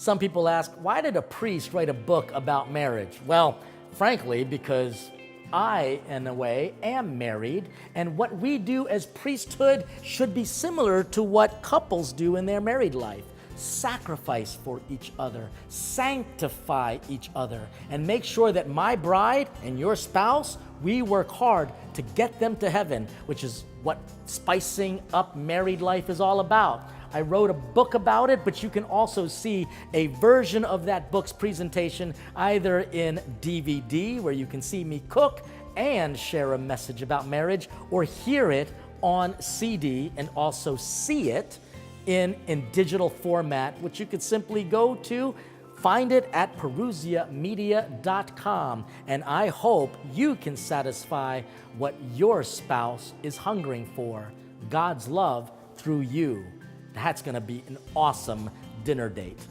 Some people ask, why did a priest write a book about marriage? Well, frankly, because I, in a way, am married, and what we do as priesthood should be similar to what couples do in their married life. Sacrifice for each other, sanctify each other, and make sure that my bride and your spouse, we work hard to get them to heaven, which is what spicing up married life is all about. I wrote a book about it, but you can also see a version of that book's presentation either in DVD, where you can see me cook and share a message about marriage, or hear it on CD and also see it in digital format, which you could simply go to, find it at perusiamedia.com. And I hope you can satisfy what your spouse is hungering for, God's love through you. That's going to be an awesome dinner date.